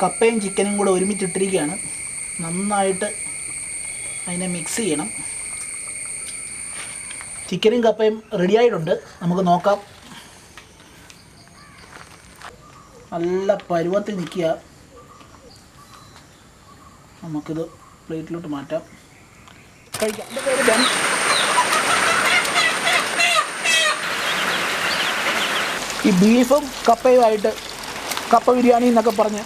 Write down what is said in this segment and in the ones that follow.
കപ്പയും ചിക്കനും കൂടെ ഒരുമിച്ചിട്ടിരിക്കുകയാണ്. നന്നായിട്ട് അതിനെ മിക്സ് ചെയ്യണം. ചിക്കനും കപ്പയും റെഡിയായിട്ടുണ്ട്. നമുക്ക് നോക്കാം. നല്ല പരുവത്തിൽ നിൽക്കുക. നമുക്കിത് പ്ലേറ്റിലോട്ട് മാറ്റാം, കഴിക്കാം. എൻ്റെ പേര് ബെൻ. ഈ ബീഫും കപ്പയുമായിട്ട് കപ്പ ബിരിയാണി എന്നൊക്കെ പറഞ്ഞ്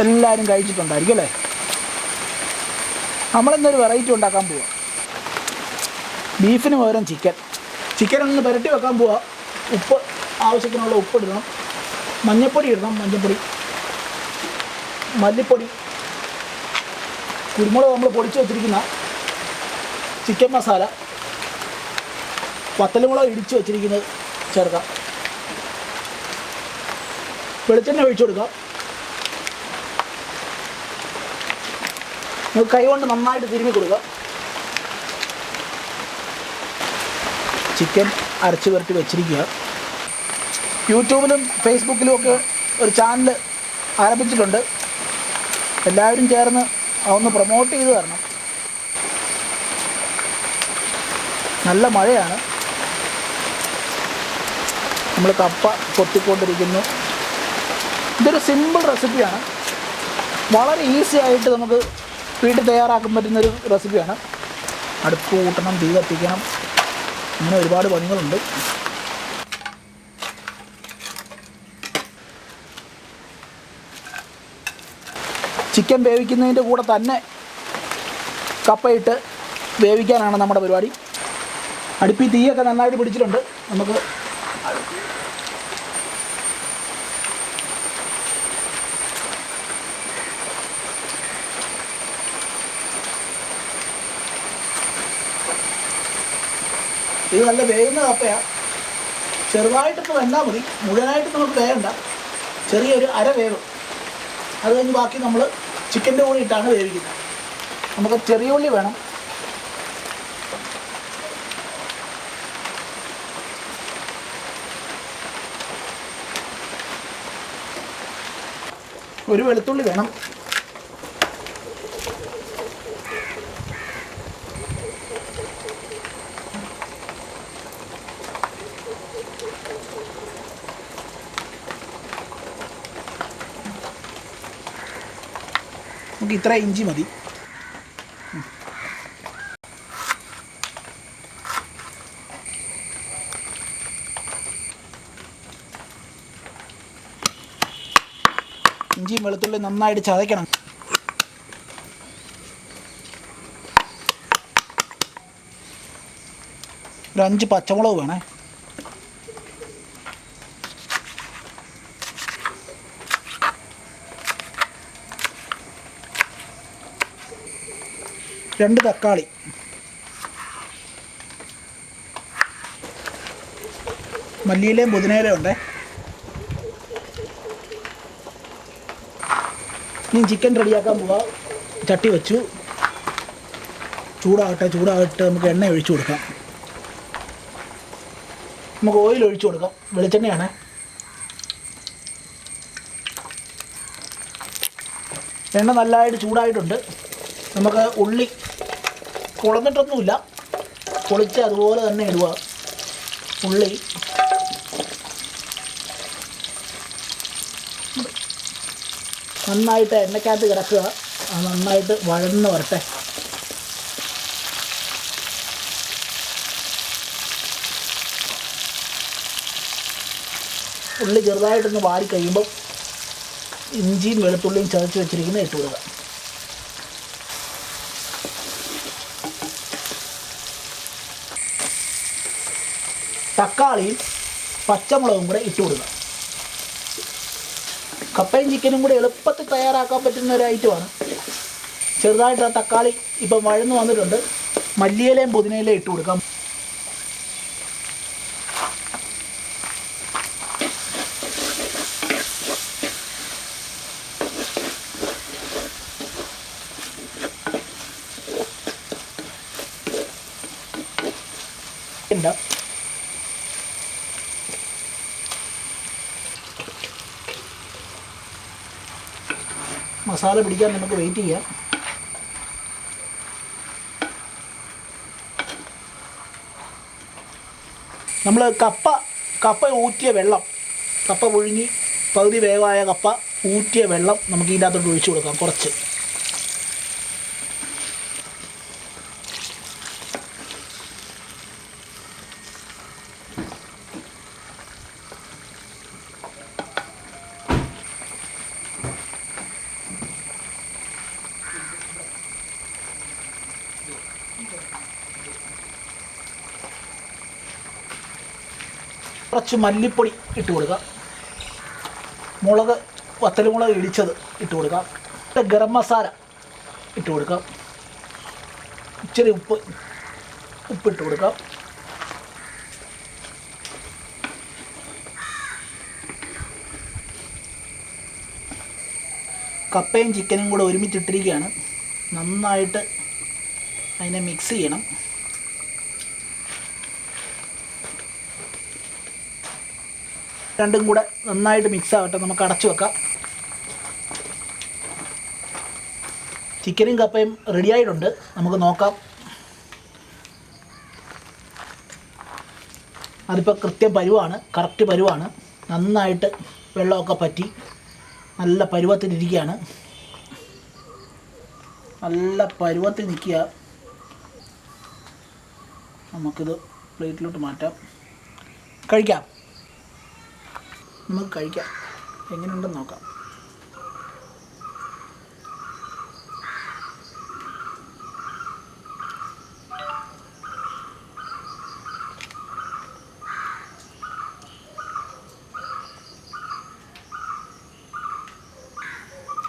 എല്ലാവരും കഴിച്ചിട്ടുണ്ടായിരിക്കും അല്ലേ? നമ്മളിന്നൊരു വെറൈറ്റി ഉണ്ടാക്കാൻ പോവുക. ബീഫിന് പകരം ചിക്കൻ ഒന്ന് പുരട്ടി വെക്കാൻ പോവുക. ഉപ്പ് ആവശ്യത്തിനുള്ള ഉപ്പ് ഇടണം, മഞ്ഞൾപ്പൊടി ഇടണം, മല്ലിപ്പൊടി, കുരുമുളക് നമ്മൾ പൊടിച്ച് വെച്ചിരിക്കുന്ന ചിക്കൻ മസാല, വത്തലുമുളക് ഇടിച്ച് വെച്ചിരിക്കുന്നത് ചേർക്കാം, വെളിച്ചെണ്ണ ഒഴിച്ചു കൊടുക്കാം. നമുക്ക് കൈ കൊണ്ട് നന്നായിട്ട് തിരുമ്മി കൊടുക്കുക. ചിക്കൻ അരച്ച് പുരട്ടി വെച്ചിരിക്കുക. യൂട്യൂബിലും ഫേസ്ബുക്കിലും ഒക്കെ ഒരു ചാനൽ ആരംഭിച്ചിട്ടുണ്ട്. എല്ലാവരും ചേർന്ന് അതൊന്ന് പ്രൊമോട്ട് ചെയ്ത് തരണം. നല്ല മഴയാണ്. നമ്മൾ കപ്പ കൊത്തിക്കൊണ്ടിരിക്കുന്നു. ഇതൊരു സിമ്പിൾ റെസിപ്പിയാണ്. വളരെ ഈസി ആയിട്ട് നമുക്ക് വീട്ടിൽ തയ്യാറാക്കാൻ പറ്റുന്നൊരു റെസിപ്പിയാണ്. അടുപ്പ് കൂട്ടണം, തീ കത്തിക്കണം, അങ്ങനെ ഒരുപാട് പണികളുണ്ട്. ചിക്കൻ വേവിക്കുന്നതിൻ്റെ കൂടെ തന്നെ കപ്പയിട്ട് വേവിക്കാനാണ് നമ്മുടെ പരിപാടി. അടുപ്പിൽ തീയൊക്കെ നന്നായിട്ട് പിടിച്ചിട്ടുണ്ട്. നമുക്ക് ഇത് നല്ല വേകുന്ന കപ്പയാണ്. ചെറുതായിട്ടൊക്കെ വെന്താൽ മതി, മുഴുവനായിട്ട് നമുക്ക് വേകണ്ട. ചെറിയൊരു അര വേവ്. അത് കഴിഞ്ഞ് ബാക്കി നമ്മൾ ചിക്കൻ്റെ കൂടെ ഇട്ടാണ് വേവിക്കുന്നത്. നമുക്ക് ചെറിയ ഉള്ളി വേണം. ഒരു വെളുത്തുള്ളി വേണം. നമുക്ക് ഇത്ര ഇഞ്ചി മതി. ഇഞ്ചിയും വെളുത്തുള്ളി നന്നായിട്ട് ചതയ്ക്കണം. ഒരു 5 പച്ചമുളക് വേണേ. രണ്ട് തക്കാളി, മല്ലിയിലയും പുതിനയിലയും ഉണ്ടേ. ഇനി ചിക്കൻ റെഡിയാക്കാൻ പോവാം. ചട്ടി വെച്ചു, ചൂടാകട്ടെ. നമുക്ക് എണ്ണ ഒഴിച്ചു കൊടുക്കാം. നമുക്ക് ഓയിൽ ഒഴിച്ചു കൊടുക്കാം. വെളിച്ചെണ്ണയാണ്. എണ്ണ നല്ലതായിട്ട് ചൂടായിട്ടുണ്ട്. നമുക്ക് ഉള്ളി കുളന്നിട്ടൊന്നുമില്ല, പൊളിച്ച് അതുപോലെ തന്നെ ഇടുക. ഉള്ളി നന്നായിട്ട് എണ്ണയ്ക്കകത്ത് കിടക്കുക. നന്നായിട്ട് വഴന്ന് വരട്ടെ. ഉള്ളി ചെറുതായിട്ടൊന്ന് വാടി കഴിയുമ്പം ഇഞ്ചിയും വെളുത്തുള്ളിയും ചതച്ച് വെച്ചിരിക്കുന്നത് ഇട്ട് കൊടുക്കുക. തക്കാളിയും പച്ചമുളകും കൂടെ ഇട്ട് കൊടുക്കുക. കപ്പയും ചിക്കനും കൂടെ എളുപ്പത്തിൽ തയ്യാറാക്കാൻ പറ്റുന്ന ഒരു ഐറ്റമാണ്. ചെറുതായിട്ട് ആ തക്കാളി ഇപ്പം വഴന്ന് വന്നിട്ടുണ്ട്. മല്ലിയിലയും പുതിനയിലയും ഇട്ട് കൊടുക്കാം. മസാല പിടിക്കാൻ നമുക്ക് വെയിറ്റ് ചെയ്യാം. നമ്മൾ കപ്പ ഊറ്റിയ വെള്ളം, കപ്പ പുഴുങ്ങി പകുതി വേവായ കപ്പ ഊറ്റിയ വെള്ളം നമുക്ക് ഇതിൻ്റെ അകത്തോട്ട് ഒഴിച്ചു കൊടുക്കാം. കുറച്ച് കുറച്ച് മല്ലിപ്പൊടി ഇട്ട് കൊടുക്കാം. മുളക്, വത്തലുമുളക് ഇടിച്ചത് ഇട്ട് കൊടുക്കാം. ഗരം മസാല ഇട്ട് കൊടുക്കാം. ഇച്ചിരി ഉപ്പിട്ട് കൊടുക്കാം. കപ്പയും ചിക്കനും കൂടെ ഒരുമിച്ചിട്ടിരിക്കുകയാണ്. നന്നായിട്ട് അതിനെ മിക്സ് ചെയ്യണം. രണ്ടും കൂടെ നന്നായിട്ട് മിക്സ് ആവട്ടെ. നമുക്ക് അടച്ചു വെക്കാം. ചിക്കനും കപ്പയും റെഡിയായിട്ടുണ്ട്. നമുക്ക് നോക്കാം. അതിപ്പോൾ കൃത്യം പരുവാണ്, കറക്റ്റ് പരുവാണ്. നന്നായിട്ട് വെള്ളമൊക്കെ പറ്റി നല്ല പരുവത്തിലിരിക്കുകയാണ്. നല്ല പരുവത്തിൽ നിൽക്കുക. നമുക്കിത് പ്ലേറ്റിലോട്ട് മാറ്റാം. കഴിക്കാം. നമുക്ക് കഴിക്കാം. എങ്ങനെയുണ്ടെന്ന് നോക്കാം.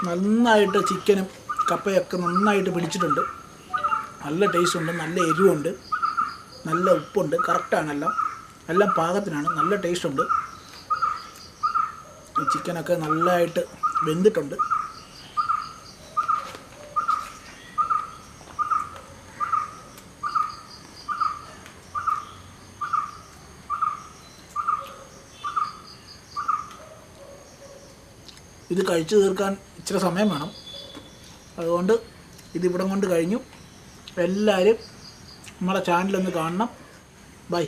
നന്നായിട്ട് ചിക്കനും കപ്പയൊക്കെ നന്നായിട്ട് പിടിച്ചിട്ടുണ്ട്. നല്ല ടേസ്റ്റുണ്ട്, നല്ല എരിവുണ്ട്, നല്ല ഉപ്പുണ്ട്. കറക്റ്റാണ്. എല്ലാം പാകത്തിനാണ്. നല്ല ടേസ്റ്റുണ്ട്. ചിക്കനൊക്കെ നല്ലതായിട്ട് വെന്തിട്ടുണ്ട്. ഇത് കഴിച്ചു തീർക്കാൻ ഇച്ചിരി സമയം വേണം. അതുകൊണ്ട് ഇതിവിടം കൊണ്ട് കഴിഞ്ഞു. എല്ലാവരും നമ്മളെ ചാനലൊന്ന് കാണണം. ബൈ.